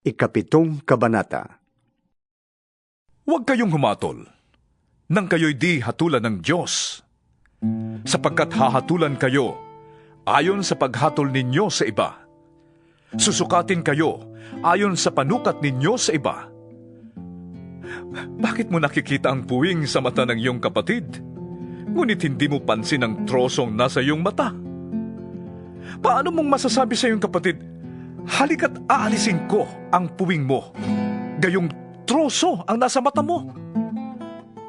Ikapitong Kabanata. Huwag kayong humatol, nang kayo'y di hatulan ng Diyos, sapagkat hahatulan kayo ayon sa paghatol ninyo sa iba. Susukatin kayo ayon sa panukat ninyo sa iba. Bakit mo nakikita ang puwing sa mata ng iyong kapatid, ngunit hindi mo pansin ang trosong nasa iyong mata? Paano mong masasabi sa iyong kapatid, halika't aalisin ko ang puwing mo, gayong troso ang nasa mata mo?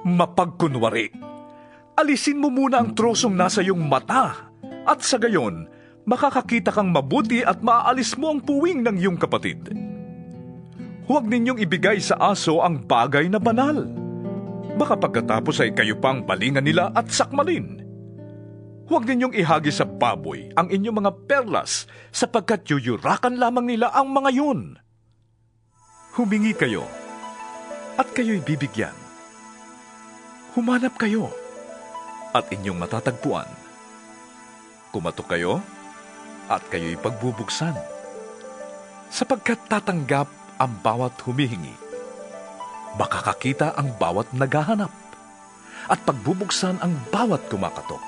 Mapagkunwari, alisin mo muna ang trosong nasa iyong mata, at sa gayon, makakakita kang mabuti at maaalis mo ang puwing ng iyong kapatid. Huwag ninyong ibigay sa aso ang bagay na banal. Baka pagkatapos ay kayo pang balingan nila at sakmalin. Huwag ninyong ihagi sa baboy ang inyong mga perlas, sapagkat yuyurakan lamang nila ang mga yun. Humingi kayo, at kayo'y bibigyan. Humanap kayo, at inyong matatagpuan. Kumatok kayo, at kayo'y pagbubuksan. Sapagkat tatanggap ang bawat humihingi. Makakakita ang bawat naghahanap, at pagbubuksan ang bawat kumakatok.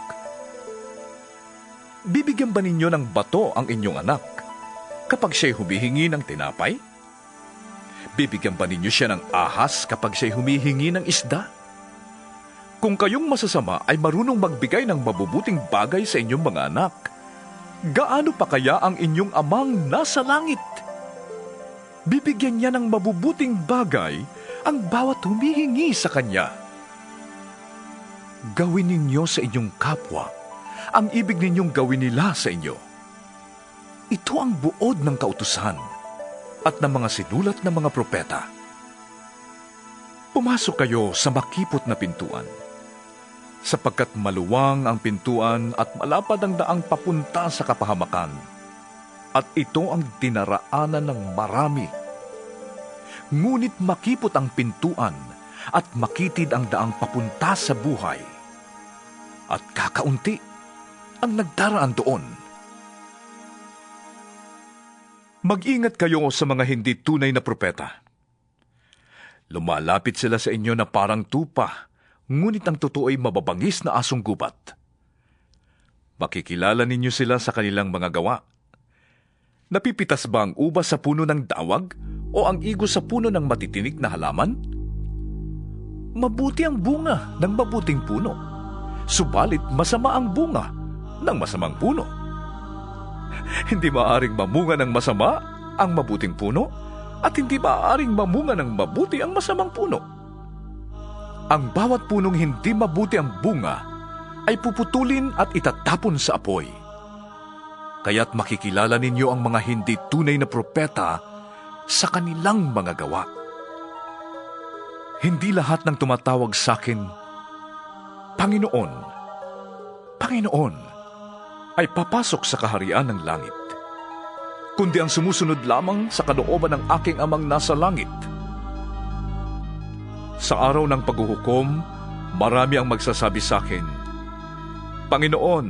Bibigyan ba ninyo ng bato ang inyong anak kapag siya'y humihingi ng tinapay? Bibigyan ba ninyo siya ng ahas kapag siya'y humihingi ng isda? Kung kayong masasama ay marunong magbigay ng mabubuting bagay sa inyong mga anak, gaano pa kaya ang inyong amang nasa langit? Bibigyan niya ng mabubuting bagay ang bawat humihingi sa kanya. Gawin ninyo sa inyong kapwa ang ibig ninyong gawin nila sa inyo. Ito ang buod ng kautusan at ng mga sinulat ng mga propeta. Pumasok kayo sa makipot na pintuan, sapagkat maluwang ang pintuan at malapad ang daang papunta sa kapahamakan, at ito ang dinaraanan ng marami. Ngunit makipot ang pintuan at makitid ang daang papunta sa buhay, at kakaunti ang nagdaraan doon. Mag-ingat kayo sa mga hindi tunay na propeta. Lumalapit sila sa inyo na parang tupa, ngunit ang totoo ay mababangis na asong gubat. Makikilala ninyo sila sa kanilang mga gawa. Napipitas ba ang ubas sa puno ng dawag o ang igos sa puno ng matitinik na halaman? Mabuti ang bunga ng mabuting puno, subalit masama ang bunga ng masamang puno. Hindi maaaring mamunga ng masama ang mabuting puno, at hindi maaaring mamunga ng mabuti ang masamang puno. Ang bawat punong hindi mabuti ang bunga ay puputulin at itatapon sa apoy. Kaya't makikilala ninyo ang mga hindi tunay na propeta sa kanilang mga gawa. Hindi lahat ng tumatawag sa akin, Panginoon, Panginoon, ay papasok sa kaharian ng langit, kundi ang sumusunod lamang sa kalooban ng aking amang nasa langit. Sa araw ng paghuhukom, marami ang magsasabi sa akin, Panginoon,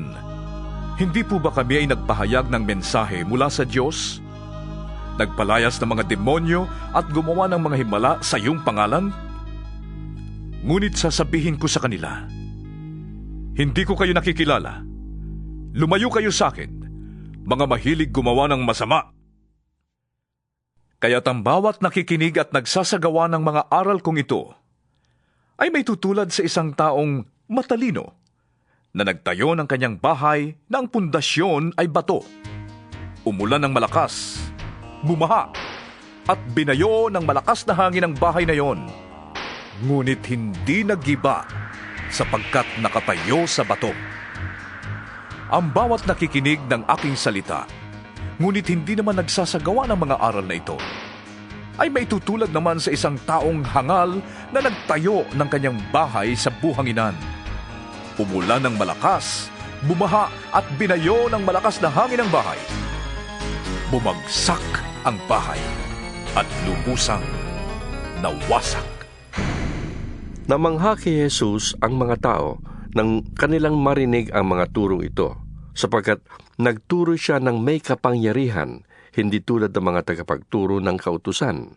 hindi po ba kami ay nagpahayag ng mensahe mula sa Diyos? Nagpalayas ng mga demonyo at gumawa ng mga himala sa iyong pangalan? Ngunit sasabihin ko sa kanila, hindi ko kayo nakikilala. Lumayo kayo sa akin, mga mahilig gumawa ng masama. Kaya't ang bawat nakikinig at nagsasagawa ng mga aral kong ito ay may tutulad sa isang taong matalino na nagtayo ng kanyang bahay na ang pundasyon ay bato. Umulan ng malakas, bumaha, at binayo ng malakas na hangin ang bahay na yon. Ngunit hindi naggiba sapagkat nakatayo sa bato. Ang bawat nakikinig ng aking salita, ngunit hindi naman nagsasagawa ng mga aral na ito, ay may tutulad naman sa isang taong hangal na nagtayo ng kanyang bahay sa buhanginan. Umulan ng malakas, bumaha at binayo ng malakas na hangin ang bahay. Bumagsak ang bahay at lubusang nawasak. Namangha kay Jesus ang mga tao nang kanilang marinig ang mga turong ito, sapagkat nagturo siya ng may kapangyarihan, hindi tulad ng mga tagapagturo ng kautusan.